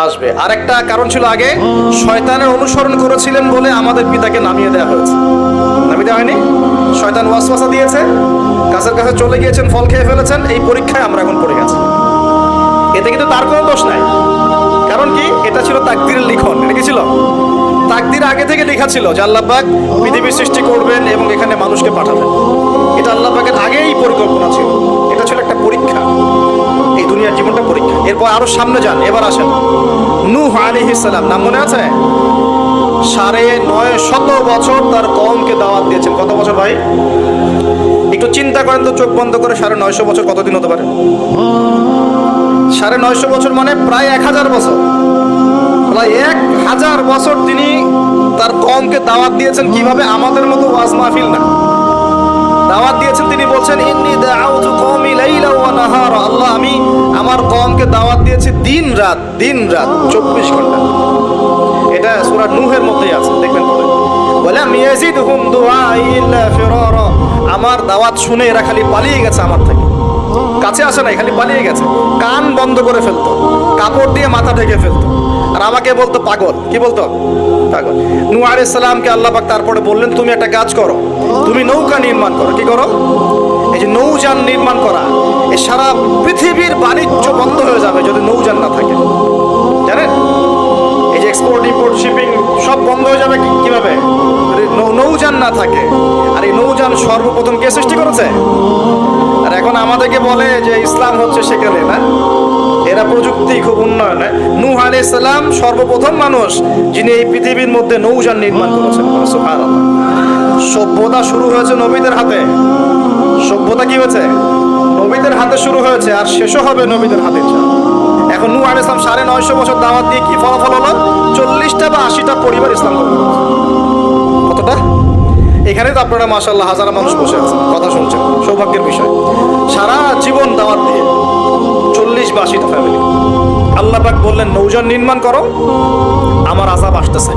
আসবে। আরেকটা কারণ ছিল, আগে শয়তানের অনুসরণ করেছিলেন বলে আমাদের পিতাকে নামিয়ে দেওয়া হয়েছে। নামিয়ে দেওয়া হয়নি, শয়তান ওয়াসওয়াসা দিয়েছে, গাছের কাছে চলে গিয়েছেন, ফল খেয়ে ফেলেছেন, এই পরীক্ষায় আমরা এখন পড়ে গেছি। এতে কিন্তু তার কোনো দোষ নাই। কারণ কি, এটা ছিল তাকদীরের লিখন। এটা কি ছিল? তাকদীর আগে থেকে লেখা ছিল যে আল্লাহ পাক পৃথিবীর সৃষ্টি করবেন এবং এখানে মানুষকে পাঠাবেন। এটা আল্লাহ পাকের আগেই পরিকল্পনা ছিল। এটা ছিল একটা পরীক্ষা, এই দুনিয়ার জীবনটা পরীক্ষা। এরপর আরো সামনে যান, এবার আসেন নূহ আলাইহিস সালাম। নাম মনে আছে? 950 বছর তার কওমকে দাওয়াত দিয়েছেন। কত বছর ভাই? একটু চিন্তা করেন তো, চোখ বন্ধ করে। 950 বছর কতদিন হতে পারে? 950 বছর মানে প্রায় 1000 বছর। প্রায় 1000 বছর তিনি তার কওমকে দাওয়াত দিয়েছেন। কিভাবে? আমাদের মতো ওয়াজ মাহফিল না, দাওয়াত দিয়েছেন। তিনি বলছেন ইন্নী দাআউতু কওমি লাইলা ওয়া নাহারা, আল্লাহ আমি আমার কওমকে দাওয়াত দিয়েছি দিন রাত 24 ঘন্টা। এটা সূরা নূহের মধ্যেই আছে, দেখবেন পড়ে। ওয়ালাম ইয়াজিদহুম দুআই ইল্লা ফিরারা, আমার দাওয়াত শুনে এরা খালি পালিয়ে গেছে আমার থেকে, কাছে আসে নাই, খালি পালিয়ে গেছে। কান বন্ধ করে ফেলতো, কাপড় দিয়ে মাথা ঢেকে ফেলতো, আর আমাকে বলতো পাগল। কি বলতো? পাগল। নূহ আলাইহিস সালামকে আল্লাহ পাক তারপরে বললেন তুমি একটা কাজ করো, তুমি নৌকা নির্মাণ করো। কি করো? এই যে নৌযান নির্মাণ করা, এই সারা পৃথিবীর বাণিজ্য বন্ধ হয়ে যাবে যদি নৌযান না থাকে। জানেন, এই যে এক্সপোর্ট ইম্পোর্ট শিপিং সব বন্ধ হয়ে যাবে। কিভাবে? নৌযান না থাকে। আর এই নৌযান সর্বপ্রথম কে সৃষ্টি করেছে? আর এখন আমাদেরকে বলে যে ইসলাম হচ্ছে সেখানে, না? এরা প্রযুক্তি খুব উন্নয়ন। নূহ আলাইহিস সালাম সর্বপ্রথম মানুষ যিনি এই পৃথিবীর মধ্যে নৌযান নির্মাণ করেছেন। সুবহানাল্লাহ। সভ্যতা শুরু হয়েছে নবীদের হাতে। সভ্যতা কি হয়েছে? নবীদের হাতে শুরু হয়েছে, আর শেষও হবে নবীদের হাতে। এখন নূহ আলাইহিস সালাম 950 বছর দাওয়াত দিয়ে কি ফলাফল হলো? 40টা বা 80টা পরিবার ইসলাম গ্রহণ করেছে। কতটা? এখানে তো আপনারা মাশাআল্লাহ হাজার মানুষ বসে আছেন, কথা শুনছেন, সৌভাগ্যের বিষয়। সারা জীবন দাওয়াত দিয়ে 40 বা 80টা ফ্যামিলি। আল্লাহ পাক বললেন নৌযান নির্মাণ করো, আমার আযাব আসতেছে।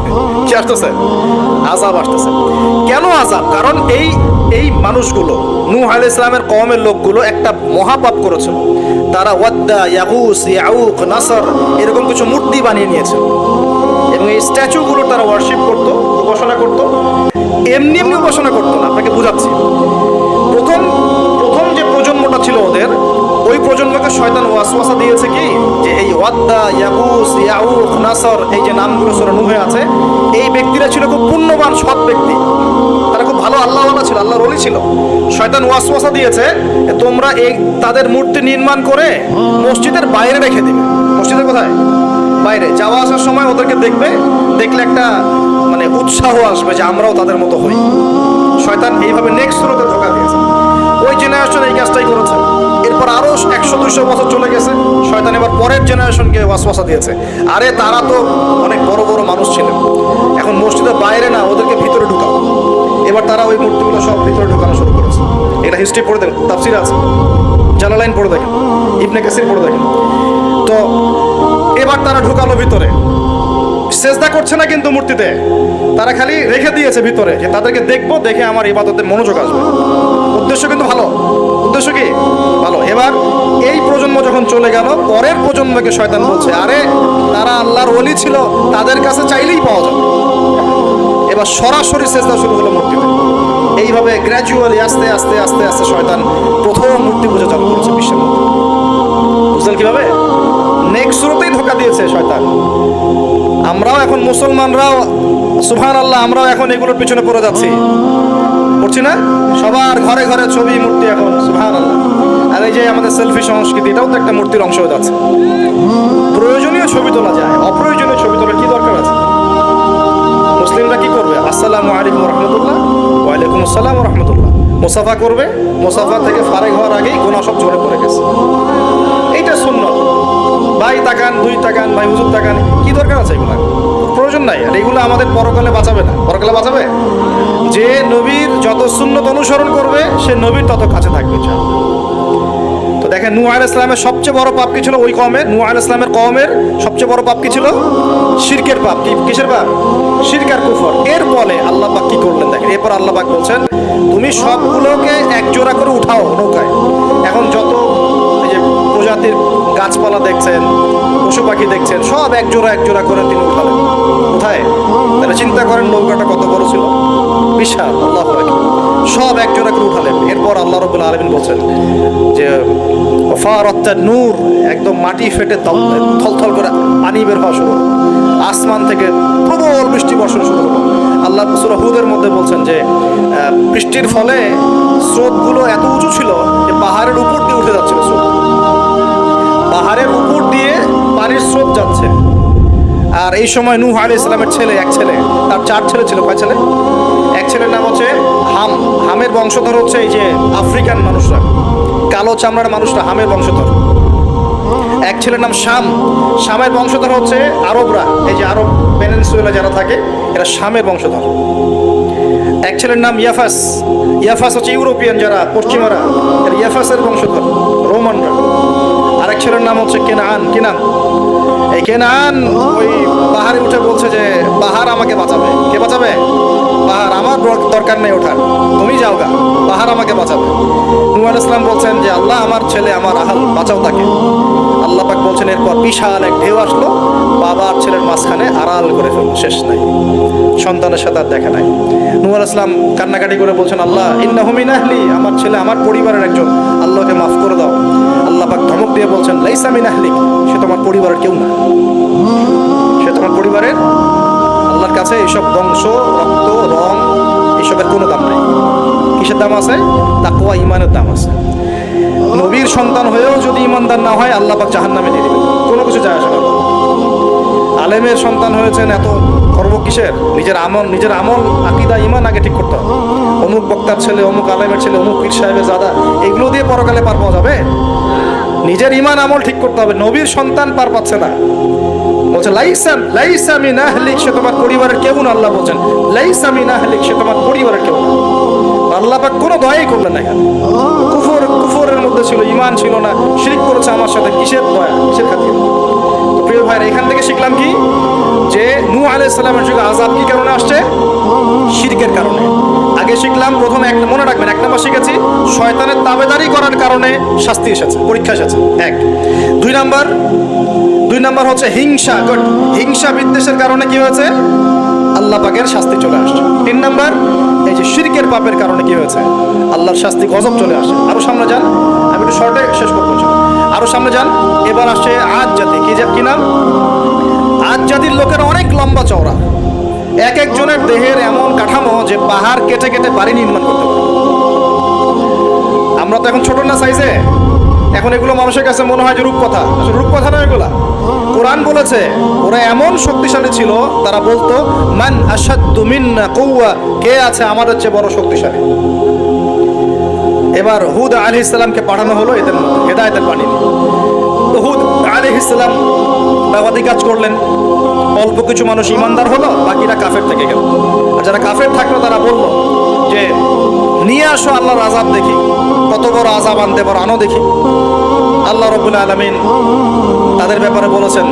কি আসতেছে? আযাব আসতেছে। কেন আযাব? কারণ এই মানুষগুলো, নূহ আলাইহিস সালামের কওমের লোকগুলো একটা মহাপাপ করেছিল। তারা ওয়াদ্দা, ইয়াগুস, ইয়াউক, নাসর এরকম কিছু মূর্তি বানিয়ে নিয়েছে এবং এই স্ট্যাচুগুলো তারা ওয়ার্শিপ করত, উপাসনা করত। এমনি এমনি উপাসনা করতো না, আপনাকে বুঝাচ্ছি। প্রথম যে প্রজন্মটা ছিল ওদের, ওই প্রজন্মকে শয়তান ওয়াসওয়াসা দিয়েছে কি যে এই ওয়াদ্দা, ইয়াগুস, ইয়াউক, নাসর এই যে নামগুলো সূরা নূহে আছে, এই ব্যক্তিরা ছিল খুব পুণ্যবান সৎ ব্যক্তি, তারা খুব ভালো আল্লাহওয়ালা ছিল, আল্লাহর ওলি ছিল। শয়তান ওয়াসওয়াসা দিয়েছে তোমরা এই তাদের মূর্তি নির্মাণ করে মসজিদের বাইরে রেখে দিবে। মসজিদের কোথায়? বাইরে। যাওয়া আসার সময় ওদেরকে দেখবে, দেখলে একটা মানে উৎসাহ আসবে যে আমরাও তাদের মতো হই। শয়তান এইভাবে নেক্সট সুরতে ধোঁকা দিয়েছে। ওই জেনারেশন এই কাজটাই করেছে। এরপর আরো 100-200 বছর চলে গেছে, শয়তান এবার পরের জেনারেশনকে ওয়াসওয়াসা দিয়েছে। আরে তারা তো অনেক বড় বড় মানুষ ছিলেন, এখন মসজিদের বাইরে না, ওদেরকে ভিতরে ঢুকাও। এবার তারা ওই মূর্তিগুলো সব ভিতরে ঢুকানো শুরু করেছে। এটা হিস্ট্রি পড়ে দেখেন, তাফসির আছে, জালালাইন পড়ে দেখেন, ইবনে কাসির পড়ে দেখেন। তো এবার তারা ঢুকালো ভিতরে, সেজদা করছে না কিন্তু মূর্তিতে, তারা খালি রেখে দিয়েছে ভিতরে যে তাদেরকে দেখবো, দেখে আমার ইবাদতে মনোযোগ আসবে। উদ্দেশ্য কিন্তু ভালো, উদ্দেশ্য কি ভালো। এবার এই প্রজন্ম যখন চলে গেল, পরের প্রজন্মকে শয়তান বলছে আরে তারা আল্লাহর ওলি ছিল, তাদের কাছে চাইলেই পাওয়া যাবে। এবার সরাসরি সেজদা শুরু হলো মূর্তিতে। এইভাবে গ্র্যাজুয়ালি আস্তে আস্তে আস্তে আস্তে শয়তান প্রথম মূর্তি পূজা চালু করেছে বিশ্বের মধ্যে। বুঝলেন কিভাবে? নেক্সট শুরুতেই ধোঁকা দিয়েছে শয়তান। আমরাও এখন মুসলমানরাও সুবহানাল্লাহ, আমরাও এখন এগুলোর পিছনে পড়ে যাচ্ছি, পড়ছি না? সবার ঘরে ঘরে ছবি, মূর্তি এখন, সুবহানাল্লাহ। আর এই যে আমাদের সেলফি সংস্কৃতি, এটাও তো একটা মূর্তির অংশ হয়ে যাচ্ছে। প্রয়োজনীয় ছবি তোলা যায়, অপ্রয়োজনীয় ছবি তোলার কি দরকার আছে? মুসলিমরা কি করবে? আসসালামু আলাইকুম রাহমাতুল্লাহ, ওয়ালাইকুম আসসালাম রাহমাতুল্লাহ, মুসাফা করবে। মুসাফা থেকে ফারেক হওয়ার আগেই গুনাহ সব ঝরে পড়ে গেছে। এইটা সুন্নাত। ভাই তাকান, দুই তাকান, ভাই হুজুর তাকান, কি দরকার আছে? এগুলো প্রয়োজন নাই। আর এগুলো আমাদের পরকালে বাঁচাবে না। পরকালে বাঁচাবে? যে নবীর যত সুন্নত অনুসরণ করবে সে নবীর তত কাছে থাকবে। তো দেখেন নূহ আলাইহিস সালামের সবচেয়ে বড় পাপ কি ছিল? ওই কওমের, নূহ আলাইহিস সালামের কওমের সবচেয়ে বড় পাপ কি ছিল? শিরকের পাপ। কিসের পাপ? শিরক আর কুফর। এর ফলে আল্লাহ পাক কি করলেন দেখেন। এরপর আল্লাহ পাক বলছেন তুমি সবগুলোকে এক জোড়া করে উঠাও নৌকায়। এখন যত এই যে প্রজাতির গাছপালা দেখছেন, পশু পাখি দেখছেন সব এক জোড়া করে তিনি উঠালেন। কোথায়? তাহলে চিন্তা করেন নৌকাটা কত বড় ছিল, বিশাল। আল্লাহু আকবার। সব এক জোড়া করে উঠালেন। এরপর আল্লাহ রাব্বুল আলামিন বলছেন যে ফারাত্তান নূর, একদম মাটি ফেটে থলথল করে পানি বের হওয়া শুরু হলো। আসমান থেকে প্রবল বৃষ্টি বর্ষণ শুরু হলো। আল্লাহ সূরা হুদের মধ্যে বলছেন যে বৃষ্টির ফলে স্রোতগুলো এত উঁচু ছিল যে পাহাড়ের উপর দিয়ে উঠে যাচ্ছিল স্রোত। পাহাড়ের উপর দিয়ে পানির স্রোত যাচ্ছে। আর এই সময় নূহ আলাইহিস সালামের এক ছেলে, তার 4 ছেলে ছিল। কয় ছেলে? এক ছেলের নাম হচ্ছে হাম। হামের বংশধর হচ্ছে এই যে আফ্রিকান মানুষরা, কালো চামড়ার মানুষরা হামের বংশধর। এক ছেলের নাম শাম। শামের বংশধর হচ্ছে আরবরা, এই যে আরব পেনিনসুলা যারা থাকে এরা শামের বংশধর। এক ছেলের নাম ইয়াফাস। ইয়াফাস হচ্ছে ইউরোপিয়ান যারা, পশ্চিমারা, এরা ইয়াফাসের বংশধর, রোমানরা। আরেক ছেলের নাম হচ্ছে কেনান। এই কেনান ওই পাহাড়ে উঠে বলছে যে পাহাড় আমাকে বাঁচাবে। কে বাঁচাবে? পাহাড়। আমার দরকার নেই ওঠার, তুমি যাও গা, পাহাড় আমাকে বাঁচাবে। নূহ আলাইহিস সালাম বলছেন যে আল্লাহ আমার ছেলে, আমার আহাল বাঁচাও তাকে। আল্লাহ পাক বলছেন এরপর বিশাল এক ঢেউ আসলো, বাবা আর ছেলের মাঝখানে আড়াল করে ফেললো, শেষ নাই। সন্তানের সাথে আর দেখা নাই। নূহ আলাইহিস সালাম কান্নাকাটি করে বলছেন আল্লাহ ইন্নাহু মিন আহলি, আমার ছেলে আমার পরিবারের একজন, আল্লাহকে মাফ করে দাও। আল্লাহ পাক ধমক দিয়ে বলছেন লাইসা মিন আহলিক, সে তোমার পরিবারের কেউ না, সে তোমার পরিবারের। আল্লাহর কাছে এইসব বংশ, রক্ত, রং এসবের কোনো দাম নাই। কিসের দাম আছে? তাকওয়া, ঈমানের দাম আছে। নবীর সন্তান হয়েও যদি ঈমানদার না হয় আল্লাহ পাক জাহান্নামে দিয়ে দিবেন, কোনো কিছু যায় আসে না। আলেমের সন্তান হয়েছেন, এত গর্ব কিসের? নিজের আমল আকীদা ঈমান আগে ঠিক করতে হবে। অমুক বক্তার ছেলে, অমুক আলেমের ছেলে, অমুক পীর সাহেবের জাদা, এগুলো দিয়ে পরকালে পার পাওয়া যাবে? নিজের ঈমান আমল ঠিক করতে হবে। নবীর সন্তান পার পাচ্ছে না, বলছে লাইসা মিন আহলিক, সে তোমার পরিবারের কেউ না। আল্লাহ বলছেন লাইসা মিন আহলিক, সে তোমার পরিবারের কেউ না। আল্লাহ পাক কোনো দয়াই করলেন না এখানে। কুফরের মধ্যে ছিল, ঈমান ছিল না, শিরক করেছে আমার সাথে, কিসের দয়া, কিসের খাতির? তো প্রিয় ভাইরা, এখান থেকে শিখলাম কি? যে নূহ আলাইহিস সালামের যুগে আযাব কি কারণে আসছে? শিরকের কারণে। আগে শিখলাম প্রথম মনে রাখবেন, 1 নম্বর শিখেছি শয়তানের তাবেদারি করার কারণে শাস্তি এসেছে, পরীক্ষা এসেছে। 1। 2 নম্বর হচ্ছে হিংসা বিদ্বেষের কারণে কি হয়েছে? আল্লাহ পাকের শাস্তি চলে আসছে। 3 নম্বর এই যে শিরকের পাপের কারণে কি হয়েছে? আল্লাহর শাস্তি, গজব চলে আসে। আরো সামনে যান, আমি একটু শর্টে শেষ করবো। আরো সামনে যান, এবার আসছে আদ জাতি। কি নাম? আদ জাতির লোকেরা অনেক লম্বা চওড়া, এক একজনের দেহের এমন কাঠামো যে পাহাড় কেটে কেটে বাড়ি নির্মাণ করতে পারে। আমরা তো এখন ছোট না সাইজে, এখন এগুলো মানুষের কাছে মনে হয় যে রূপকথা। আসলে রূপকথা না এগুলা, কোরআন বলেছে ওরা এমন শক্তিশালী ছিল, তারা বলতো মান আশাদ্দু মিন্না কুওয়া, কে আছে আমাদের চেয়ে বড় শক্তিশালী। এবার হুদ আলাইহিস সালামকে পাঠানো হলো এদের মধ্যে হেদায়েতের বাণী নিয়ে। তো হুদ আলাইহিস সালাম দাওয়াতি কাজ করলেন, অল্প কিছু মানুষ ঈমানদার হলো, বাকিরা কাফের থেকে গেল। আর যারা কাফের থাকলো তারা বলল যে নিয়ে আসো আল্লাহর আযাব দেখি, কত বড় আযাব আনতে পারো, আনো দেখি। আল্লাহ রাব্বুল আলামিন তাদের ব্যাপারে বলেছেন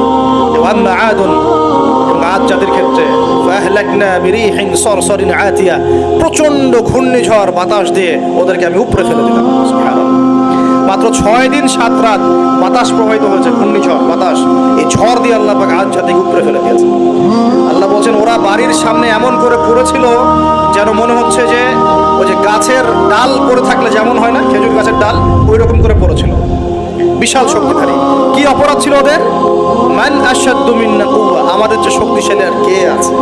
যে ওয়াম্মা আদুন, আদ জাতির ক্ষেত্রে ফাহলাকনা বিরিহিন সরসরিন আতিয়া, প্রচন্ড ঘূর্ণিঝড় বাতাস দিয়ে ওদেরকে আমি উপরে ফেলে দিলাম। সুবহানাল্লাহ। মাত্র 6 দিন 7 রাত বাতাস প্রবাহিত হয়েছে, ঘূর্ণিঝড় বাতাস। এই ঝড় দিয়ে আল্লাহ পাক আদ জাতিকে উপরে ফেলে দিয়েছে। আল্লাহ বলছেন ওরা বাড়ির সামনে এমন করে পড়েছিল যেন মনে হচ্ছে যে ওই যে গাছের ডাল পড়ে থাকলে যেমন হয় না, খেজুর গাছের ডাল, ওই রকম করে পড়েছিল। বিশাল শক্তিধারী। কি অপরাধ ছিল ওদের? মান আশাদ্দু মিন্না কুওয়া, আমাদের যে শক্তিশালী আর কে আছে?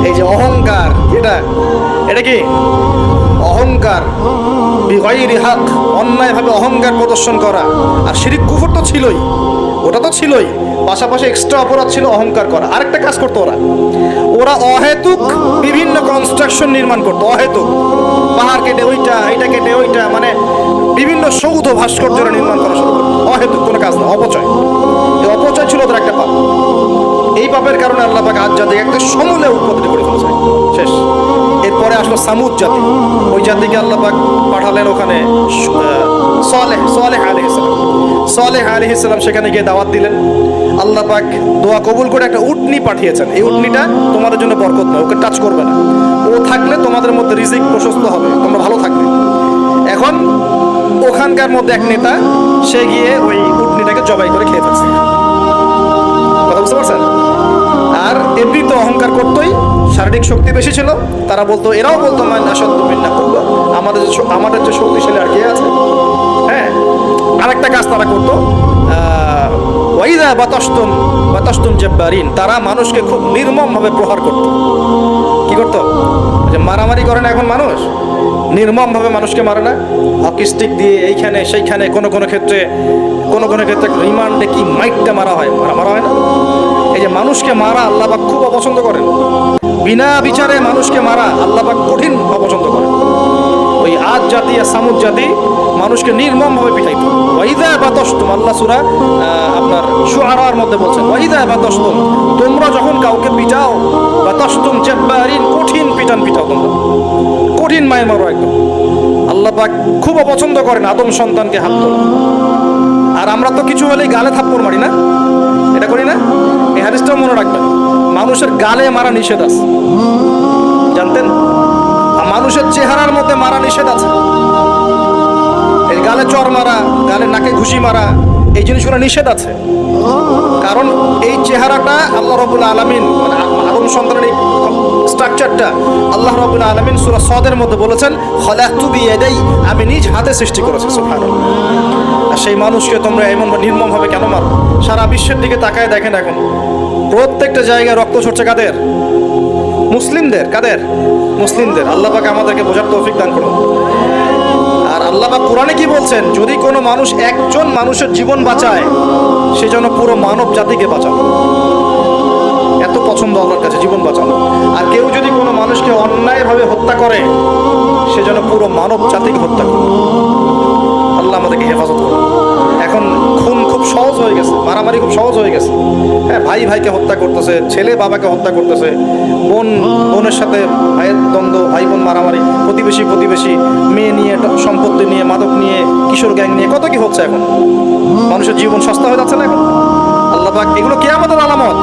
এই যে অহংকার, এটা কি অহংকার? বিগাইরি হক, অন্যায়ভাবে অহংকার প্রদর্শন করা। আর শিরক কুফর তো ছিলই, ওটা তো ছিলই, পাশাপাশি এক্সট্রা অপরাধ ছিল অহংকার করা। আরেকটা কাজ করতো ওরা অহেতুক বিভিন্ন কনস্ট্রাকশন নির্মাণ করতো। অহেতুক পাহাড় কেটে ওইটা, এইটা কেটে ওইটা, মানে বিভিন্ন সৌধ ভাস্কর্য নির্মাণ করা শুরু করতো। অহেতুক কোনো কাজ না, অপচয়। এই অপচয় ছিল ওদের একটা পাপ। এই পাপের কারণে আল্লাহ পাক আদ জাতিকে একটা সমূলে উৎপত্তি করে ফেলেছে, শেষ। এরপরে আসলো সামুদ জাতি। ওই জাতিকে আল্লাহ পাক পাঠালেন ওখানে সালেহ আলাইহিস সালাম সেখানে গিয়ে দাওয়াত দিলেন। আল্লাহ পাক দোয়া কবুল করে একটা উটনি পাঠিয়েছেন। এই উটনিটা তোমাদের জন্য বরকত নয়, ওকে টাচ করবে না। ও থাকলে তোমাদের মধ্যে রিজিক প্রশস্ত হবে, তোমরা ভালো থাকবে। এখন ওখানকার মধ্যে এক নেতা, সে গিয়ে ওই উটনিটাকে জবাই করে খেয়ে ফেলছে। শারীরিক শক্তি বেশি ছিল, তারা বলতো, এরাও বলতো মান আশাদ্দু মিন্না কুওয়া, আমাদের যে শক্তিশালী আর কে আছে। হ্যাঁ, আরেকটা কাজ তারা করতো, ওয়াইদা বাতাসতুম জাব্বারিন, তারা মানুষকে খুব নির্মমভাবে প্রহার করতো। কি করতো? যে মারামারি করে না এখন মানুষ, নির্মমভাবে মানুষকে মারে না, হকি স্টিক দিয়ে এইখানে সেইখানে, কোনো কোনো ক্ষেত্রে রিমান্ডে কি মাইকটা মারা হয় না। এই যে মানুষকে মারা আল্লাহ পাক খুব অপছন্দ করেন, বিনা বিচারে মানুষকে মারা আল্লাহ পাক কঠিন অপছন্দ করেন। ওই আদ জাতি আর সামুদ জাতি মানুষকে নির্মমভাবে পিটাইতো। ওয়াইদা বাতাসতুম, আল্লাহ সূরা আপনার শুআরার মধ্যে বলছেন, ওয়াইদা বাতাসতুম, তোমরা যখন কাউকে পিটাও, বাতাসতুম জাব্বারিন, কঠিন পিটাও, তোমরা কঠিন মায়ের মারো একদম। আল্লাহ পাক খুব অপছন্দ করেন আদম সন্তানকে হাত তোলা। আর আমরা তো কিছু হলেই গালে থাপ্পড় মারি না, এটা করি না? এই হাদিসটাও মনে রাখবেন, মানুষের গালে মারা নিষেধ আছে, জানতেন? মানুষের চেহারার মধ্যে মারা নিষেধ আছে। এই গালে চর মারা, গালে নাকে ঘুষি মারা, এই জিনিসগুলো নিষেধ আছে। কারণ এই চেহারাটা আল্লাহ রাব্বুল আলামিন, মানে আদম সন্তানের এই স্ট্রাকচারটা আল্লাহ রাব্বুল আলামিন সূরা সদের মধ্যে বলেছেন, খলাকতু বিয়াদাই, আমি নিজ হাতে সৃষ্টি করেছি। সুবহানাল্লাহ। আর সেই মানুষকে তোমরা এমন নির্মমভাবে কেন মারো? সারা বিশ্বের দিকে তাকায় দেখেন, এখন প্রত্যেকটা জায়গায় রক্ত ঝরছে কাদের? মুসলিমদের। কাদের? মুসলিমদের। আল্লাহ পাক আমাদেরকে বোঝার তৌফিক দান করুন। আর আল্লাহ পাক কোরআনে কি বলছেন? যদি কোনো মানুষ একজন মানুষের জীবন বাঁচায়, সে যেন পুরো মানব জাতিকে বাঁচায়। এত পছন্দ আল্লাহর কাছে জীবন বাঁচানো। আর কেউ যদি কোনো মানুষকে অন্যায়ভাবে হত্যা করে, সে যেন পুরো মানব জাতিকে হত্যা করে। আল্লাহ আমাদেরকে হেফাজত করুন। এখন খুন খুব সহজ হয়ে গেছে, মারামারি খুব সহজ হয়ে গেছে। হ্যাঁ, ভাই ভাইকে হত্যা করতেছে, ছেলে বাবাকে হত্যা করতেছে, বোন বোনের সাথে ভাইয়ের দ্বন্দ্ব, ভাই বোন মারামারি, প্রতিবেশী মেয়ে নিয়ে, সম্পত্তি নিয়ে, মাদক নিয়ে, কিশোর গ্যাং নিয়ে, কত কি হচ্ছে এখন। মানুষের জীবন সস্তা হয়ে যাচ্ছে না এখন? আল্লাহ পাক এগুলো কিয়ামতের আলামত।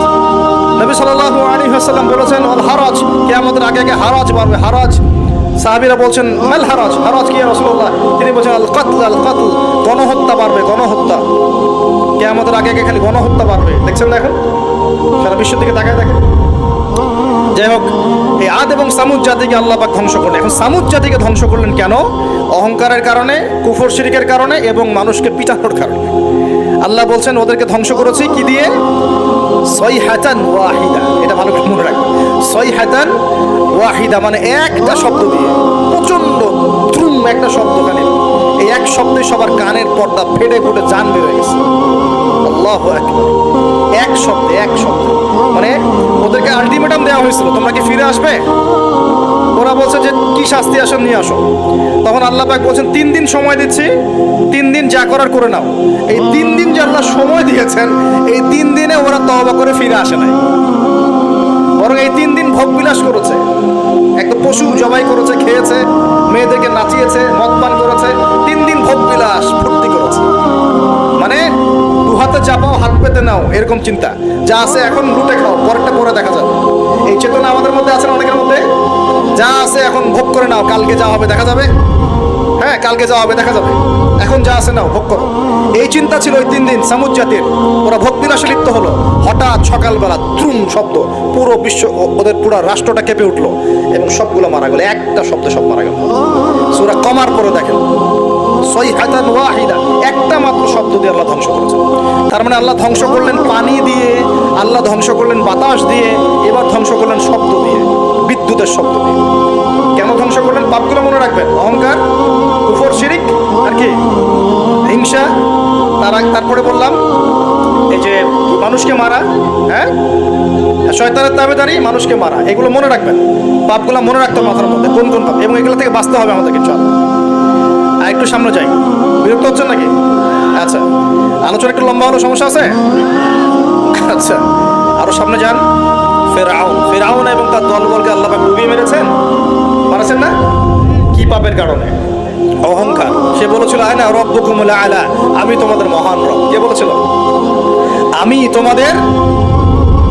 নবী সাল্লাল্লাহু আলাইহি ওয়াসাল্লাম বলেছেন, আল হারাজ, কিয়ামতের আগে আগে হারাজ বাড়বে। হারাজ, সাহাবীরা বলছেন, মাল হারাজ, হারাজ কি ইয়া রাসূলুল্লাহ? তিনি বলছেন, আল কাতল, গণহত্যা বাড়বে, গণহত্যা। কিয়ামতের আগে আগে খালি গণহত্যা বাড়বে। দেখছেন না এখন? সারা বিশ্বের দিকে তাকায় দেখেন। যাই হোক, এই আদ এবং সামুদ জাতিকে আল্লাহ পাক ধ্বংস করলেন। এখন সামুদ জাতিকে ধ্বংস করলেন কেন? অহংকারের কারণে, কুফর শিরকের কারণে এবং মানুষকে পিটানোর কারণে। আল্লাহ বলছেন ওদেরকে ধ্বংস করেছি কি দিয়ে? সাইহাতান ওয়াহিদা। এটা ভালো করে মনে রাখবেন, সাইহাতান ওয়াহিদা মানে একটা শব্দ দিয়ে, প্রচন্ড দ্রুম একটা শব্দ। কানে এই এক শব্দে সবার কানের পর্দা ফেটে ফুটে জান বের হয়ে গেছে। আল্লাহু আকবার। এক শব্দ মানে ওদেরকে আলটিমেটাম দেওয়া হয়েছিল, তোমরা কি ফিরে আসবে? ওরা বলছে যে কি শাস্তি আসো নিয়ে আসো। তখন আল্লাহ পাক বলছেন 3 দিন সময় দিচ্ছি, 3 দিন যা করার করে নাও। এই 3 দিন যে আল্লাহ সময় দিয়েছেন, এই 3 দিনে ওরা তওবা করে ফিরে আসে নাই, বরং এই 3 দিন ভোগ বিলাস করেছে। একটা পশু জবাই করেছে, খেয়েছে, মেয়েদেরকে নাচিয়েছে, মদ পান করেছে। 3 দিন ভোগ বিলাস ফুর্তি করেছে। মানে দু হাতে চাপাও হাত পেতে নাও, এরকম চিন্তা। যা আছে এখন লুটে খাও, পরেরটা পরে দেখা যাবে। এই চেতনা আমাদের মধ্যে আছে না অনেকের মধ্যে? যা আছে এখন ভোগ করে নাও, কালকে যা হবে দেখা যাবে। হ্যাঁ, কালকে যা হবে দেখা যাবে, এখন যা আছে নাও, ভোগ করো। এই চিন্তা ছিল ওই 3 দিন সামুদ জাতির। ওরা ভোগ বিলাসে লিপ্ত হলো। হঠাৎ সকালবেলা দ্রুম শব্দ, পুরো বিশ্ব, ওদের পুরো রাষ্ট্রটা কেঁপে উঠলো এবং সবগুলো মারা গেল। একটা শব্দে সব মারা গেল। সূরা কমার পরে দেখেন, সাইহাতান ওয়াহিদা, একটা মাত্র শব্দ দিয়ে আল্লাহ ধ্বংস করেছেন। তার মানে আল্লাহ ধ্বংস করলেন পানি দিয়ে, আল্লাহ ধ্বংস করলেন বাতাস দিয়ে, এবার ধ্বংস করলেন শব্দ দিয়ে, বিদ্যুতের শব্দ দিয়ে। কেন ধ্বংস করলেন? পাপগুলো মনে রাখবেন, অহংকার, কুফর, শিরিক আর কি হিংসা। তারপরে বললাম এই যে মানুষকে মারা, হ্যাঁ, শয়তানের তাবেদারি, মানুষকে মারা, এগুলো মনে রাখবেন। পাপগুলো মনে রাখতে হবে মাথার মধ্যে, কোন কোন পাপ, এবং এগুলো থেকে বাঁচতে হবে আমাদেরকে। চল আর একটু সামনে যাই। বিরক্ত হচ্ছেন নাকি? আচ্ছা, আলোচনা একটু লম্বা হলো, সমস্যা আছে? আচ্ছা, আরো সামনে যান। ফেরাউন এবং তার দলবলকে আল্লাহ পাক ডুবিয়ে মেরেছেন, মারেছেন না? কি পাপের কারণে? অহংকার। সে বলেছিল আনা রব্বুকুমুল আলা, আমি তোমাদের মহান রব। কে বলেছিল? আমি তোমাদের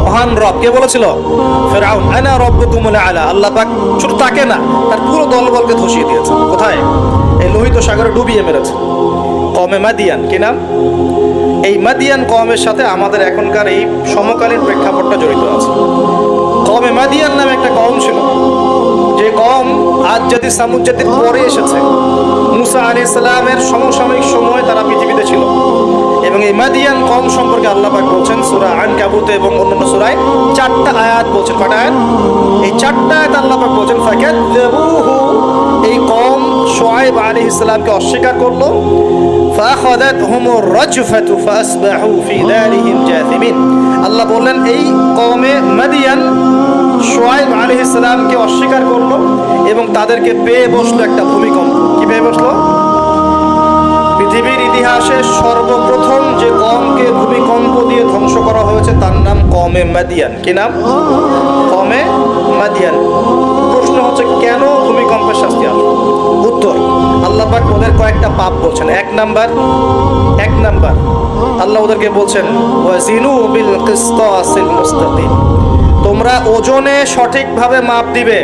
মহান রব। কে বলেছিল? ফেরাউন। আনা রব্বুকুমুল আলা। আল্লাহ পাক শুধু তাকে না, তার পুরো দলবলকে ধসিয়ে দিয়েছে। কোথায়? এই লোহিত সাগরে ডুবিয়ে মেরেছে। কওমে মাদিয়ান। কি নাম? এই মাদিয়ান কওমের সাথে আমাদের এখনকার এই সমকালীন প্রেক্ষাপটটা জড়িত আছে। কওমে মাদিয়ান নামে একটা কওম ছিল, যে কওম আদ জাতি সামুদ জাতির পরে এসেছে। মুসা আলাইহিস সালামের সমসাময়িক সময়ে তারা পৃথিবীতে ছিল। এবং এই মাদিয়ান কওম সম্পর্কে আল্লাহ পাক বলছেন সূরা আনকাবুতে এবং অন্যান্য সূরায় 4টা আয়াত বলছেন। কয়টা আয়াত? এই 4টা আয়াত আল্লাহ পাক বলছেন ফাকাযযাবুহু, এই কওম শুআয়ব আলাইহিস সালামকে অস্বীকার করলো। ফাআখাযাতহুমুর রাজফাতু ফাসবাহু ফি দারিহিম জাথিমিন। আল্লাহ বললেন এই কওমে মাদিয়ান শুআয়ব আলাইহিস সালামকে অস্বীকার করলো এবং তাদেরকে পেয়ে বসলো একটা ভূমিকম্প। কি পেয়ে বসলো? পৃথিবীর ইতিহাসে সর্বপ্রথম যে কওমকে ভূমিকম্প দিয়ে ধ্বংস করা হয়েছে তার নাম কওমে মাদিয়ান। কি নাম? কওমে মাদিয়ান। প্রশ্ন হচ্ছে কেন ভূমিকম্পের শাস্তি আসবে? উত্তর, আল্লাহ পাক ওদের কয়েকটা পাপ বলছেন। এক নাম্বার আল্লাহ ওদেরকে বলছেন ওয়াজিনু বিল কিসতাসিল মুস্তাকিম, তোমরা ওজনে সঠিকভাবে মাপ দিবে।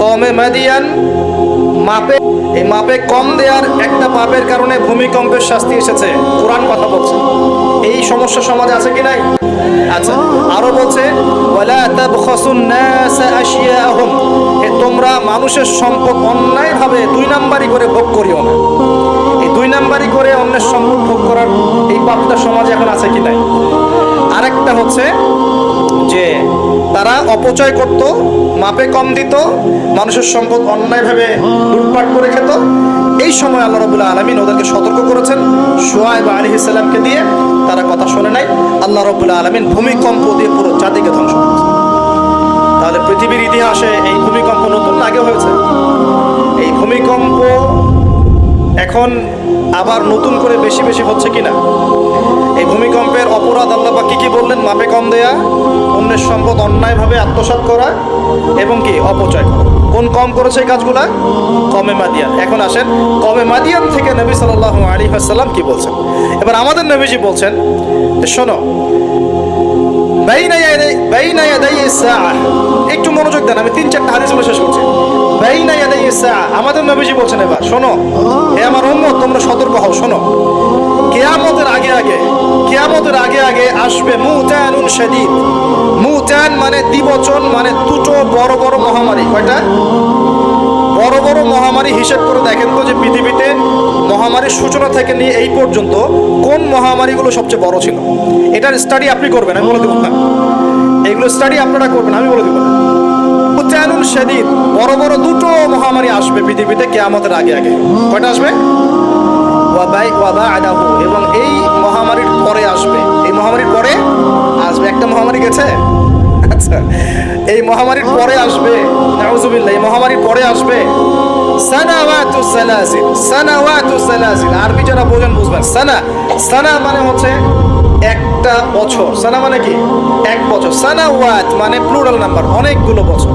কওমে মাদিয়ান মাপে কম দেওয়ার একটা পাপের কারণে ভূমিকম্পের শাস্তি এসেছে। কোরআন কথা বলছে। এই সমস্যা সমাজে আছে কি নাই? আচ্ছা, আরো বলছে ওয়ালা তাবখাসুন নাস আশিয়াহুম, তোমরা মানুষের সম্পদ অন্যায়ভাবে 2 নাম্বারি করে ভোগ করিও না। এই 2 নাম্বারি করে অন্যের সম্পদ ভোগ করার এই পাপটা সমাজে এখন আছে কি নাই? আরেকটা হচ্ছে যে তারা অপচয় করত, মাপে কম দিত, মানুষের সম্পদ অন্যায়ভাবে লুটপাট করে খেত। এই সময় আল্লাহ রাব্বুল আলামিন ওদেরকে সতর্ক করেছেন শুআয়ব আলাইহিস সালামকে দিয়ে, তারা কথা শোনে নাই। আল্লাহ রাব্বুল আলামিন ভূমিকম্প দিয়ে পুরো জাতিকে ধ্বংস করেছেন। তাহলে পৃথিবীর ইতিহাসে এই ভূমিকম্প নতুন আগে হয়েছে। এই ভূমিকম্প এখন আবার নতুন করে বেশি বেশি হচ্ছে কিনা? এই ভূমিকম্পের অপরাধ আল্লাহ পাক কি বললেন? মাপে কম দেয়া, অন্যের সম্পদ অন্যায়ভাবে আত্মসাৎ করা এবং কি অপচয় করা। কোন কম করেছে এই কাজগুলা? কওমে মাদিয়ান। এখন আসেন কওমে মাদিয়ান থেকে নবী সাল্লাল্লাহু আলাইহি ওয়াসাল্লাম কি বলছেন। এবার আমাদের নবীজি বলছেন শোনো, বাইনা ইয়াদাই সাআ, একটু মনোযোগ দেন, আমি 3-4টা হাদিস বলে শেষ করছি। বাইনা ইয়াদাই সাআ, আমাদের নবীজি বলছেন এবার শোনো, হে আমার উম্মত তোমরা সতর্ক হও, শোনো, কিয়ামতের আগে আগে আসবে মুতানুন শাদীদ। মুতান মানে দ্বিবচন, মানে দুটো বড় বড় মহামারী। কয়টা বড় বড় মহামারী? হিসেব করে দেখেন তো যে পৃথিবীতে মহামারীর সূচনা থেকে নিয়ে এই পর্যন্ত কোন মহামারীগুলো সবচেয়ে বড় ছিল। এটার স্টাডি আপনি করবেন, আমি বলে দেবো না। এইগুলো স্টাডি আপনারা করবেন, আমি বলে দেবো। মুতানুন শাদীদ, বড় বড় দুটো মহামারী আসবে পৃথিবীতে কিয়ামতের আগে আগে। কয়টা আসবে? এবং এই মহামারীর পরে আসবে। এই মহামারীর পরে আসবে একটা মহামারী গেছে। আচ্ছা, এই মহামারীর পরে আসবে, নাউযুবিল্লাহ, এই মহামারীর পরে আসবে সানাওয়াতুস সালাসিল। আরবি যারা বোঝেন বুঝবেন। সানা মানে হচ্ছে একটা বছর। সানা মানে কি? এক বছর। সানাওয়াত মানে প্লুরাল নাম্বার, অনেকগুলো বছর।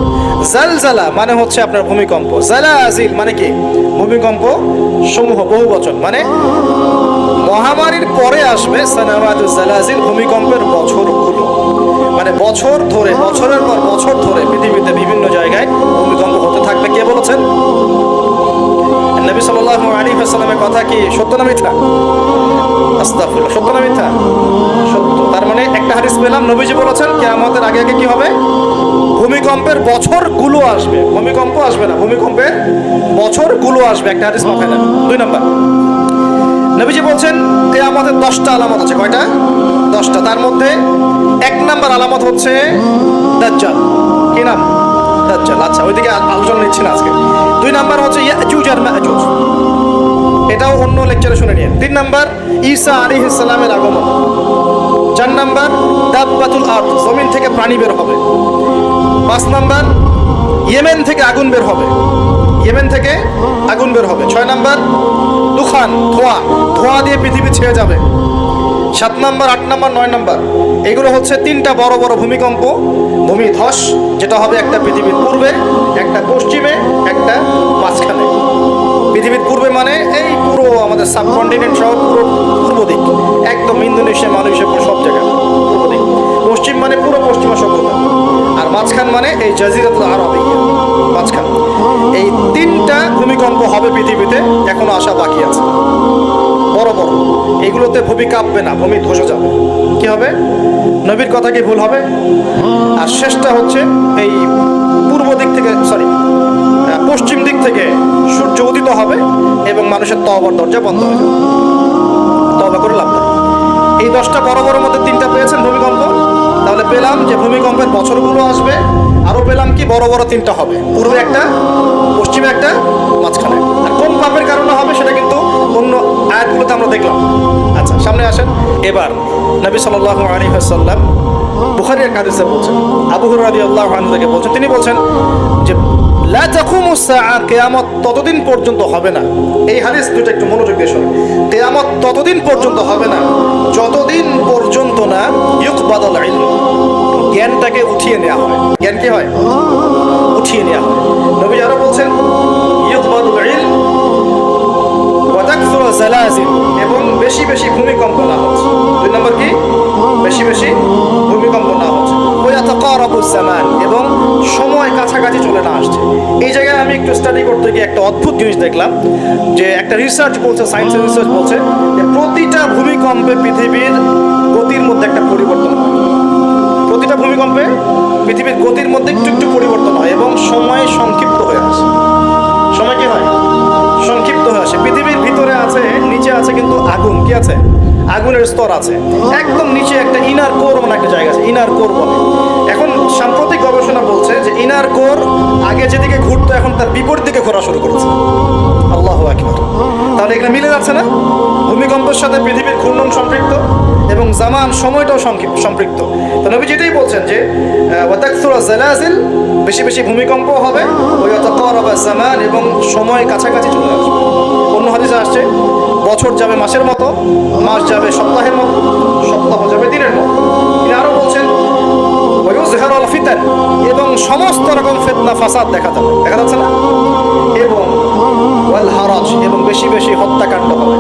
জালজালা মানে হচ্ছে আপনার ভূমিকম্প। জালাজিল মানে কি? ভূমিকম্প সমূহ, বহু বচন। মানে মহামারীর পরে আসবে সানাওয়াতুজ জালাজিল, ভূমিকম্পের বছরগুলো। মানে বছর ধরে, বছরের পর বছর ধরে পৃথিবীতে বিভিন্ন জায়গায় ভূমিকম্প হতে থাকবে। কে বলেছেন? নবী সাল্লাল্লাহু আলাইহি ওয়াসাল্লামের কথা কি সত্য না মিথ্যা? আস্তাগফিরুল্লাহ, সত্য না মিথ্যা? সত্য। তার মানে একটা হাদিস পেলাম, নবীজি বলেছেন কিয়ামতের আগে আগে কি হবে? ভূমিকম্পের বছরগুলো আসবে। ভূমিকম্প আসবে না, ভূমিকম্পের বছরগুলো আসবে। একটা হাদিস মাথায় নেন। 2 নাম্বার, নবীজি বলছেন কিয়ামতের 10টা আলামত আছে। কয়টা? 10টা। তার মধ্যে 1 নাম্বার আলামত হচ্ছে দাজ্জাল। কি নাম? দাজ্জাল। আচ্ছা, ওইদিকে আলোচনা নিচ্ছি না আজকে। 2 নাম্বার হচ্ছে ইয়াজুজ আর মাজুজ, এটাও অন্য লেকচারে শুনে নিন। 3 নাম্বার ঈসা আলাইহিস সালামের আগমন। 4 নাম্বার দাব্বাতুল আরদ, জমিন থেকে প্রাণী বের হবে। 5 নাম্বার ইয়েমেন থেকে আগুন বের হবে। ইয়েমেন থেকে আগুন বের হবে। 6 নাম্বার দুখান, ধোঁয়া দিয়ে পৃথিবী ছেয়ে যাবে। 7 নাম্বার, 8 নাম্বার, 9 নাম্বার, এগুলো হচ্ছে 3টা বড় বড় ভূমিকম্প, ভূমিধস, যেটা হবে একটা পৃথিবীর পূর্বে, একটা পশ্চিমে, একটা মাঝখানে। পৃথিবীর পূর্বে মানে এই পুরো আমাদের সাবকন্টিনেন্ট সহ পুরো পূর্ব দিক, একদম ইন্দোনেশিয়া, মালয়েশিয়া, পুরো সব জায়গা পূর্ব দিক। পশ্চিম মানে পুরো পশ্চিমা সভ্যতা। আর মাঝখান মানে এই জাজিরাতুল আরবিয়া, মাঝখান। এই 3টা ভূমিকম্প হবে পৃথিবীতে, এখনো আসা বাকি আছে। বড় বড়, এগুলোতে ভূমি কাঁপবে না, ভূমি ধসে যাবে। কি হবে? নবীর কথা কি ভুল হবে? আর শেষটা হচ্ছে এই পূর্ব দিক থেকে, পশ্চিম দিক থেকে সূর্য উদিত হবে এবং মানুষের তওবার দরজা বন্ধ হয়ে যাবে। তওবা করে লাভ নেই। এই 10টা বড় বড় মধ্যে 3টা পেয়েছেন ভূমিকম্প। তাহলে পেলাম যে ভূমিকম্পের বছরগুলো আসবে, আরো পেলাম কি বড় বড় 3টা হবে, পূর্বে একটা, পশ্চিমে একটা, মাঝখানে। আর কোন পাপের কারণে হবে সেটা কিন্তু অন্য আয়াতগুলোতে আমরা দেখলাম। আচ্ছা, সামনে আসেন। এবার নবী সাল্লাল্লাহু আলাইহি ওয়াসাল্লাম বুখারীর এক হাদিসে বলছেন, আবু হুরায়রা রাদিয়াল্লাহু আনহু থেকে বলছেন, তিনি বলছেন যে লা তাকুমুস সাআ, কিয়ামত ততদিন পর্যন্ত হবে না। এই হাদিস দুটো একটু মনোযোগ দিয়ে শুনুন। কিয়ামত ততদিন পর্যন্ত হবে না যতদিন পর্যন্ত না ইউকবাদুল ইলম, জ্ঞানটাকে উঠিয়ে নেওয়া হয়। জ্ঞান কি হয়? উঠিয়ে নেওয়া হয়। নবী আরো বলছেন ইউকবাদুল ইলম ওয়া তাকসুরু জালাজিল, এবং বেশি বেশি ভূমিকম্প না হচ্ছে। 2 নম্বর কি? বেশি বেশি ভূমিকম্প না হচ্ছে। ওয়া তাকারাবুজ জামান, এবং সময় কাছাকাছি চলে না আসছে। এই জায়গায় আমি একটু স্টাডি করতে গিয়ে একটা অদ্ভুত জিনিস দেখলাম, যে একটা রিসার্চ বলছে, সায়েন্সের রিসার্চ বলছে যে প্রতিটা ভূমিকম্পে পৃথিবীর গতির মধ্যে একটা পরিবর্তন হয়। প্রতিটা ভূমিকম্পে পৃথিবীর গতির মধ্যে একটু একটু পরিবর্তন হয় এবং সময় সংক্ষিপ্ত হয়ে আসে। সময় কি হয়? সংক্ষিপ্ত হয়ে আসে। পৃথিবীর ভিতরে আছে, নিচে আছে কিন্তু আগুন, কি আছে? আগুনের স্তর আছে। একদম নিচে একটা ইনার কোর মানে একটা জায়গা আছে, ইনার কোর বলে। এখন সাম্প্রতিক গবেষণা বলছে যে ইনার কোর আগে যেদিকে ঘুরতো এখন তার বিপরীত দিকে ঘোরা শুরু করেছে। আল্লাহু আকবার। তাহলে এখানে মিলে যাচ্ছে না? ভূমিকম্পের সাথে পৃথিবীর ঘূর্ণন সম্পৃক্ত এবং জামান, সময়টাও সম্পৃক্ত। তো নবী যেটাই বলছেন যে ওয়া তাকসুরু জালাজিল, বেশি বেশি ভূমিকম্প হবে, ওয়া তাকারাবা জামান, এবং সময় কাছাকাছি চলে আসবে। অন্য হাদিসে আসছে বছর যাবে মাসের মতো, মাস যাবে সপ্তাহের মতো, সপ্তাহ যাবে দিনের মতো। তিনি আরো বলছেন ওয়ায়ুযহারুল ফিতান, এবং সমস্ত রকম ফিতনা ফাসাদ দেখা যাবে, দেখা যাচ্ছে না? এবং ওয়াল হারাজ, এবং বেশি বেশি হত্যাকাণ্ড হবে।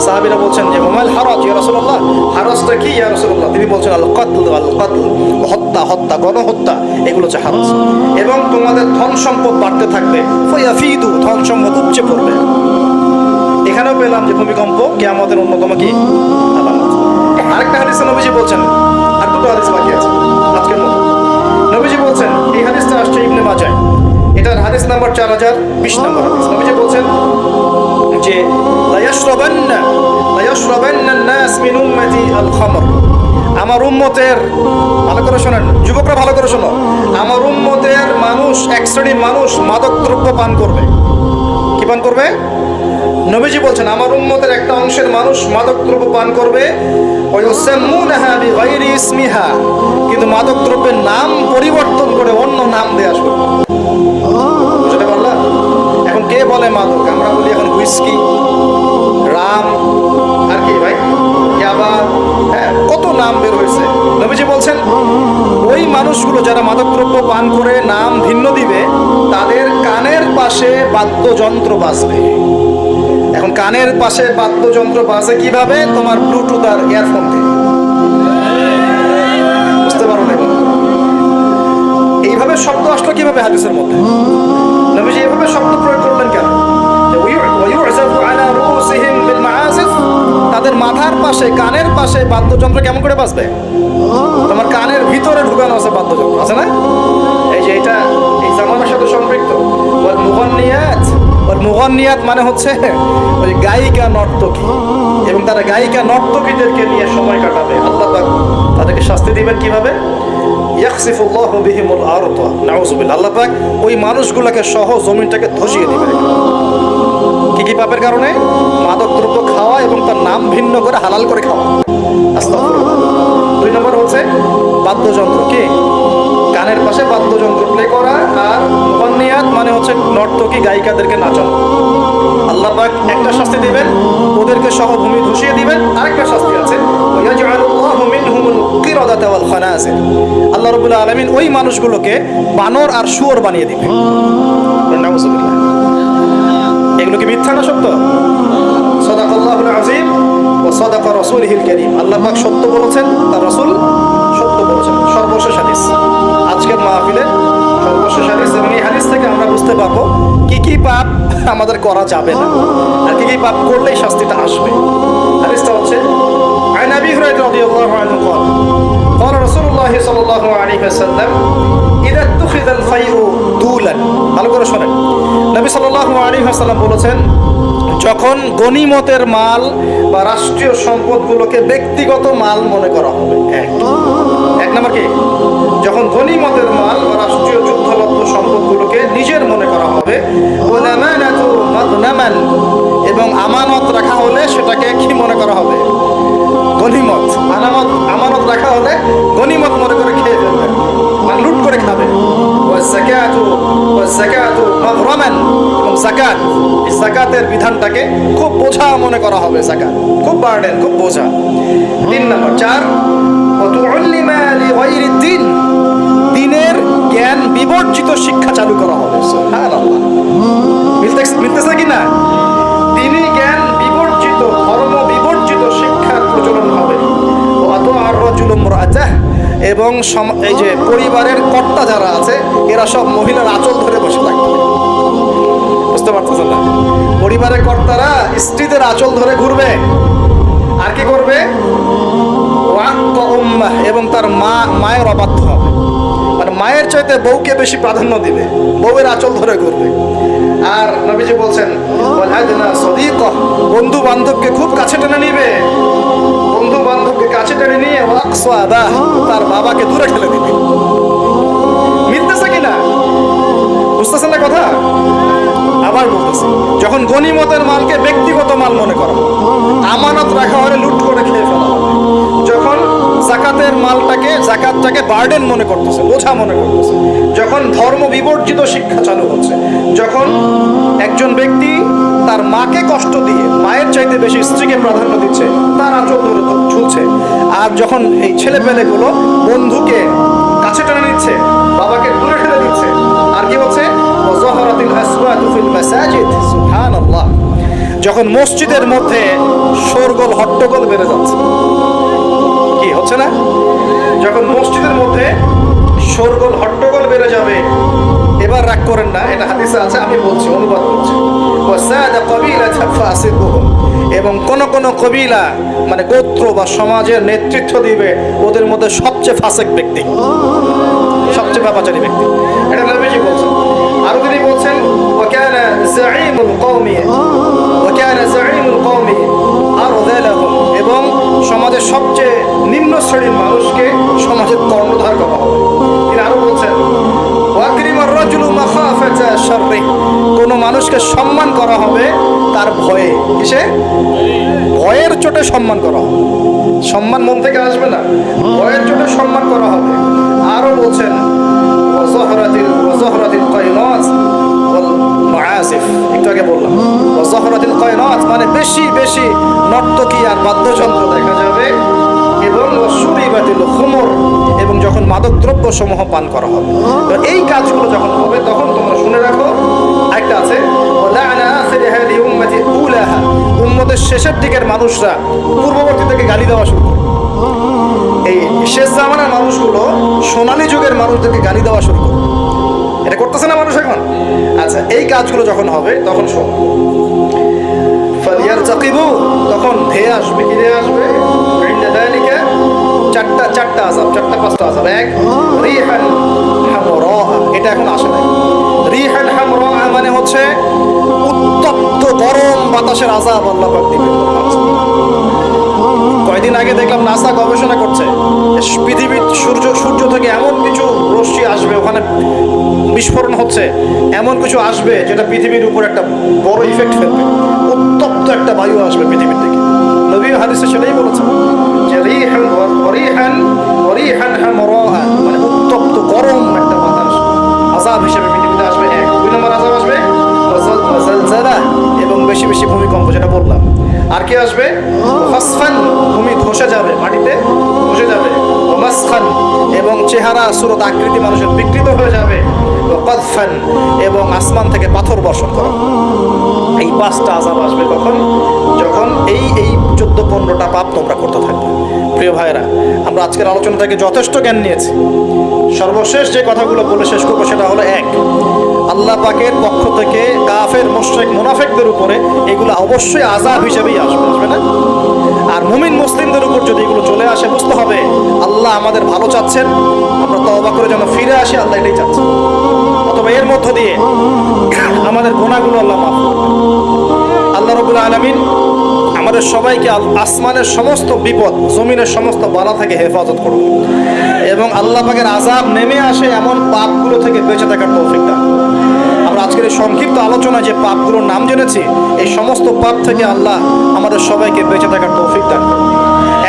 সাহাবীরা বলছেন যে ওয়াল হারাজ ইয়া রাসূলুল্লাহ, হারাজটা কি ইয়া রাসূলুল্লাহ? তিনি বলছেন আল কতল, আল কতল, হত্যা, হত্যা, গণহত্যা, এগুলো হচ্ছে হারাজ। এবং তোমাদের ধন সম্পদ বাড়তে থাকবে, ফায়াফিদু, ধন সম্পদ উপচে পড়বে। এখানেও পেলাম যে ভূমিকম্প কিয়ামতের অন্যতম কি আলামত। আরেকটা হাদিসে নবীজি বলছেন, আর দুটো হাদিস বাকি আছে আজকের মতো। নবীজি বলছেন, এই হাদিসটা আসছে ইবনে মাজাহ, এটার হাদিস নাম্বার 4020 নম্বর হাদিস। নবীজি বলছেন যে লা ইয়াশরাবান্না আন-নাস মিন উম্মতি আল-খামর, আমার উম্মতের, ভালো করে শোনেন যুবকরা, ভালো করে শোনো, আমার উম্মতের মানুষ, এক শ্রেণীর মানুষ মাদক দ্রব্য পান করবে। কি পান করবে? নবীজি বলছেন আমার উম্মতের একটা অংশের মানুষ মাদক দ্রব্য পান করবে, ওয়ায়ুসাম্মুনাহা বিগাইরি ইসমিহা, কিন্তু মাদক দ্রব্যের নাম পরিবর্তন করে অন্য নাম দেয়া শুরু করবে। বুঝতে পারলাম? এখন কে বলে মাদক? আমরা বলি এখন হুইস্কি, রাম, আর কি ভাই, ইয়াবা, হ্যাঁ, কত নাম বের হয়েছে। নবীজি বলছেন ওই মানুষগুলো যারা মাদকদ্রব্য পান করে নাম ভিন্ন দিবে, তাদের কানের পাশে বাদ্যযন্ত্র বাজবে। এখন কানের পাশে বাদ্যযন্ত্র বাজে কিভাবে? তোমার ব্লুটুথ আর ইয়ারফোন থেকে। বুঝতে পারো না? এইভাবে শব্দ আসলো কিভাবে হাদিসের মধ্যে? নবীজি এইভাবে শব্দ প্রয়োগ করলেন কেন? তাদের মাথার পাশে, কানের পাশে বাদ্যযন্ত্র কেমন করে বাজবে? তোমার কানের ভিতরে ঢুকানো আছে বাদ্যযন্ত্র, আছে না? এই যে এটা এই জামানার সাথে সম্পৃক্ত। মুগান্নিয়াত মানে হচ্ছে ওই গায়িকা নর্তকী, এবং তারা গায়িকা নর্তকীদেরকে নিয়ে সময় কাটাবে। আল্লাহ পাক তাদেরকে শাস্তি দিবেন কিভাবে? ইয়াখসিফুল্লাহু বিহিমুল আরদ, নাউযুবিল্লাহ। আল্লাহ পাক ওই মানুষগুলোকে সহ জমিনটাকে ধসিয়ে দিবেন। কি কি পাপের কারণে? মাদক দ্রব্য খাওয়া এবং তার নাম ভিন্ন করে হালাল করে খাওয়া। আস্তাগফিরুল্লাহ। 2 নম্বর হচ্ছে বাদ্যযন্ত্র, কি কানের পাশে বাদ্যযন্ত্র প্লে করা, আর মুগান্নিয়াত মানে হচ্ছে নর্তকী গায়িকাদেরকে নাচানো। আল্লাহ পাক একটা শাস্তি দিবেন, ওদেরকে সহ ভূমি ধসিয়ে দিবেন। আরেকটা শাস্তি আছে, ওয়ায়াজআলুল্লাহু মিনহুমুল কিরাদাতা ওয়াল খানাজির, আল্লাহ রাব্বুল আলামিন ওই মানুষগুলোকে বানর আর শুয়োর বানিয়ে দিবেন। নাউযুবিল্লাহ। এগুলো কি মিথ্যা না সত্য? সাদাকাল্লাহুল আযীম ওয়া সাদাকা রাসূলুহুল কারীম। আল্লাহ পাক সত্য বলেছেন, তার রাসূল সত্য বলেছেন। সর্বশেষ হাদিস, আজকের মাহফিলের সর্বশেষ হাদিস, এবং এই হাদিস থেকে আমরা বুঝতে পারবো কি কি পাপ আমাদের করা যাবে না আর কি কি পাপ করলেই শাস্তিটা আসবে। হাদিসটা হচ্ছে আন আবি হুরায়রা রাদিয়াল্লাহু আনহু قال قال رسول রাসূলুল্লাহ সাল্লাল্লাহু আলাইহি ওয়াসাল্লাম ইদা তুখিযাল ফাইউ দুলান, ভালো করে শোনেন, নবী সাল্লাল্লাহু আলাইহি ওয়াসাল্লাম বলেছেন, যখন গনিমতের মাল বা রাষ্ট্রীয় সম্পদগুলোকে ব্যক্তিগত মাল মনে করা হবে। এক নম্বর কি, যখন গনিমতের মাল বা রাষ্ট্রীয় যুদ্ধলব্ধ সম্পদগুলোকে নিজের মনে করা হবে, ওয়াল আমানাতু মাগনামান, এবং আমানত রাখা হলে সেটাকে কি মনে করা হবে, গনিমত। আমানত রাখা হলে গনিমত মনে করে খেয়ে ফেলবে, মানে লুট করে খাবে। ওয়াজ-যাকাতু মাগরামান, এবং যাকাত, এই যাকাতের বিধানটাকে খুব বোঝা মনে করা হবে, যাকাত খুব বার্ডেন, খুব বোঝা। 3 নম্বর 4, ওয়াতুল্লিমা লিগাইরি দ্বীন, দ্বীনের জ্ঞান বিবর্জিত শিক্ষা চালু করা হবে। সুবহানাল্লাহ, মিলতেছে কি না? দ্বীনি জ্ঞান বিবর্জিত, ধর্ম বিবর্জিত শিক্ষার প্রচলন হবে। ওয়াতুআর রাজুলু ইমরাআতাহ, এবং এই যে পরিবারের কর্তা যারা আছে এরা সব মহিলার আঁচল ধরে বসে থাকবে। বুঝতে পারতেছেন না? পরিবারের কর্তারা স্ত্রীদের আঁচল ধরে ঘুরবে, আর কি করবে, ওয়াক্কা উম্মাহ, এবং তার মায়ের অবাধ্য হবে, মানে মায়ের চাইতে বউকে বেশি প্রাধান্য দিবে, বউয়ের আঁচল ধরে ঘুরবে। আর নবীজি বলছেন, ওয়াল আদনা সাদিকা, বন্ধু বান্ধবকে খুব কাছে টেনে নিবে, বন্ধু বান্ধবকে কাছে টেনে নিয়ে ওয়াকসা আবাহ, তার বাবাকে দূরে ঠেলে দিবে। মিলতেছে কিনা? বুঝতেছেন না কথা? আবার বলতেছি, যখন গনিমতের মালকে ব্যক্তিগত মাল মনে করা হবে, আমানত রাখা হলে লুট করে খেয়ে ফেলা হবে, যখন জাকাতটাকে বার্ডেন মনে করতেছে, বোঝা মনে করতেছে, যখন ধর্ম বিবর্জিত শিক্ষা চালু হচ্ছে, যখন একজন ব্যক্তি তার মাকে কষ্ট দিয়ে মায়ের চাইতে বেশি স্ত্রীকে প্রাধান্য দিচ্ছে, তার আঁচল ধরে ঝুলছে, আর যখন এই ছেলেপেলেগুলো বন্ধুকে কাছে টেনে নিচ্ছে, বাবাকে দূরে ঠেলে দিচ্ছে, আর কি হচ্ছে, ওয়াযাহারাতিল আসওয়াতু ফিল মাসাজিদ, সুবহানাল্লাহ, যখন মসজিদের মধ্যে শোরগোল হট্টগোল বেড়ে যাচ্ছে, কি হচ্ছে না? যখন মসজিদের মধ্যে শোরগোল হট্টগোল বেড়ে যাবে, এবার রাগ করেন না, এটা হাদিসে আছে, আমি বলছি, অনুবাদ করছি, ওয়াসাদা কবিলাতা ফাসিকুহুম, এবং কোন কোন কবিলা মানে গোত্র বা সমাজের নেতৃত্ব দিবে ওদের মধ্যে সবচেয়ে ফাসিক ব্যক্তি, সবচেয়ে পাপাচারী ব্যক্তি, এটা নবীজি বলছেন। আর তিনি বলছেন, ওয়াকানা যাঈমুল কওমি আরযালাহুম, এবং সমাজের সবচেয়ে নিম্ন শ্রেণীর মানুষকে সমাজের কর্ণধার করা হবে। তিনি আরো বলছেন, ওয়াকরিমার রাজুলু মাখাফাতা শাররি, কোন মানুষকে সম্মান করা হবে তার ভয়ে, কিসে, ভয়ের চোটে সম্মান করা হবে, সম্মান মন থেকে আসবে না, ভয়ের চোটে সম্মান করা হবে। আরো বলছেন, ওয়াযাহরাতিল কায়নাত ওয়াল মুআসিফ, একটু আগে বললাম, ওয়াযাহরাতিল কায়নাত মানে বেশি বেশি নর্তকী আর বাদ্যযন্ত্র দেখা যাবে, এবং ওয়াশুরিবাতিল খুমর, এবং যখন মাদকদ্রব্য সমূহ পান করা হবে। তো এই কাজগুলো যখন হবে তখন তোমরা শুনে রাখো, একটা আছে, ওয়ালা'না আখিরি হাযিহি উম্মতি উলাহা, উম্মতের শেষের দিকের মানুষরা পূর্ববর্তী থেকে গালি দেওয়া শুরু করে। এই শেষ জামানার মানুষগুলো সোনালী যুগের মানুষদেরকে গালি দেওয়া শুরু করে, এটা করতেছে না মানুষ এখন? আচ্ছা, এই কাজগুলো যখন হবে তখন শোন, ফালিয়ারতাকিবু, তখন ধেয়ে আসবে, কি ধেয়ে আসবে, ইনদা যালিকা চারটা আযাব, 4-5টা আযাব। এক, রিহান হামরা, এটা এখন আসে নাই। রিহান হামরা মানে হচ্ছে উত্তপ্ত গরম বাতাসের আযাব আল্লাহ পাক দিবেন। কয়দিন আগে দেখলাম নাসা গবেষণা করছে, পৃথিবীর সূর্য থেকে এমন কিছু রশ্মি আসবে, ওখানে বিস্ফোরণ হচ্ছে, এমন কিছু আসবে যেটা পৃথিবীর উপর একটা বড় ইফেক্ট ফেলবে, উত্তপ্ত একটা বায়ু আসবে পৃথিবীর থেকে। নবী হাদিসে সেটাই বলেছেন যে রিহান হামরা মানে উত্তপ্ত গরম একটা বাতাস আযাব হিসেবে পৃথিবীতে আসবে। এক, 2 নম্বর আযাব আসবে জালজালা, এবং বেশি বেশি ভূমিকম্প, যেটা বললাম। আর কি আসবে, খাসফান, ভূমি ধসে যাবে, মাটিতে ধসে যাবে, মাসখান, এবং চেহারা সুরত আকৃতি মানুষের বিকৃত হয়ে যাবে, কাদফান, এবং আসমান থেকে পাথর বর্ষণ করা। এই 5টা আযাব আসবে কখন, যখন এই 14-15টা পাপ তোমরা করতে থাকবে। প্রিয় ভাইরা, আমরা আজকের আলোচনা থেকে যথেষ্ট জ্ঞান নিয়েছি। সর্বশেষ যে কথাগুলো বলে শেষ করবো সেটা হলো, এক, আল্লাহ পাকের পক্ষ থেকে কাফের, মুশরিক, মুনাফিকদের উপরে এগুলো অবশ্যই আযাব হিসেবেই আসবে না? আর মুমিন মুসলিমদের উপর যদি এগুলো চলে আসে, বুঝতে হবে আল্লাহ আমাদের ভালো চাচ্ছেন, আমরা তওবা করে যেন ফিরে আসি, আল্লাহ এটাই চাচ্ছেন। অথবা এর মধ্য দিয়ে আমাদের গুনাহগুলো আল্লাহ মাফ করবেন। আল্লাহ রাব্বুল আলামিন আমাদের সবাইকে আসমানের সমস্ত বিপদ, জমিনের সমস্ত বালা থেকে হেফাজত করুন এবং আল্লাহ পাকের আযাব নেমে আসে এমন পাপগুলো থেকে বেঁচে থাকার তৌফিক দান। আমরা আজকের এই সংক্ষিপ্ত আলোচনায় যে পাপগুলোর নাম জেনেছি, এই সমস্ত পাপ থেকে আল্লাহ আমাদের সবাইকে বেঁচে থাকার তৌফিক দান।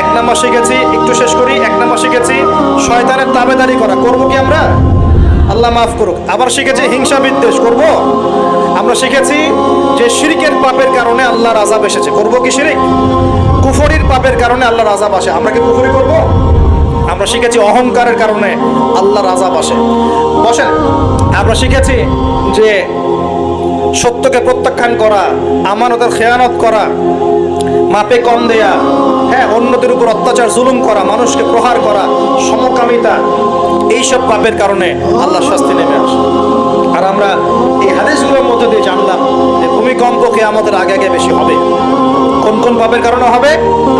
এক নাম্বার শিখেছি, একটু শেষ করি, এক নাম্বার শিখেছি শয়তানের তাবেদারি করা, করবো কি আমরা? আল্লাহ মাফ করুক। আবার শিখেছি হিংসা বিদ্বেষ করব। আমরা শিখেছি যে শিরকের পাপের কারণে আল্লাহর আযাব এসেছে, করব কি শিরক? কুফরির পাপের কারণে আল্লাহর আযাব আসে, আমরা কি কুফরি করব? আমরা শিখেছি অহংকারের কারণে আল্লাহর আযাব আসে। বসেন, আমরা শিখেছি যে সত্যকে প্রত্যাখ্যান করা, আমানতের খেয়ানত করা, মাপে কম দেয়া, হ্যাঁ, অন্যদের উপর অত্যাচার জুলুম করা, মানুষকে প্রহার করা, সমকামিতা, এইসব পাপের কারণে আল্লাহর শাস্তি নেমে আসে। আর আমরা এই হাদিসগুলোর মধ্যে দিয়ে জানলাম যে ভূমিকম্প কিয়ামতের আগে আগে বেশি হবে। কোন কোন পাপের কারণে হবে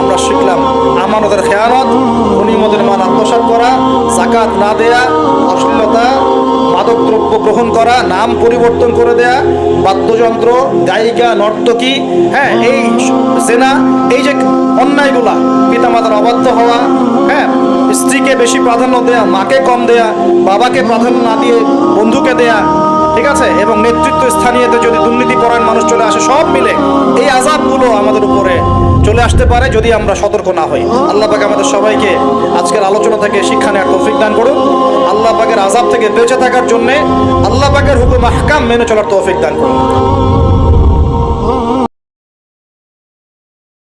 আমরা শিখলাম। আমানতের খেয়ানত, গনিমতের মাল আত্মসাৎ করা, যাকাত না দেয়া, অশ্লীলতা, মাদকদ্রব্য গ্রহণ করা, নাম পরিবর্তন করে দেয়া, বাদ্যযন্ত্র, গায়িকা, নর্তকী, হ্যাঁ, এই জেনা, এই যে অন্যায়গুলা, পিতামাতার অবাধ্য হওয়া, হ্যাঁ, স্ত্রীকে বেশি প্রাধান্য দেয়া, মাকে কম দেয়া, বাবাকে প্রাধান্য না দিয়ে বন্ধুকে দেয়া, ঠিক আছে, এবং নেতৃত্ব স্থানীয়তে যদি দুর্নীতিপরায়ণ মানুষ চলে আসে, সব মিলে এই আযাবগুলো আমাদের উপরে চলে আসতে পারে যদি আমরা সতর্ক না হই। আল্লাহ পাক আমাদের সবাইকে আজকের আলোচনা থেকে শিক্ষা নেওয়ার তৌফিক দান করুন। আল্লাহ পাকের আযাব থেকে বেঁচে থাকার জন্য আল্লাহ পাকের হুকুম আহকাম মেনে চলার তৌফিক দান করুন।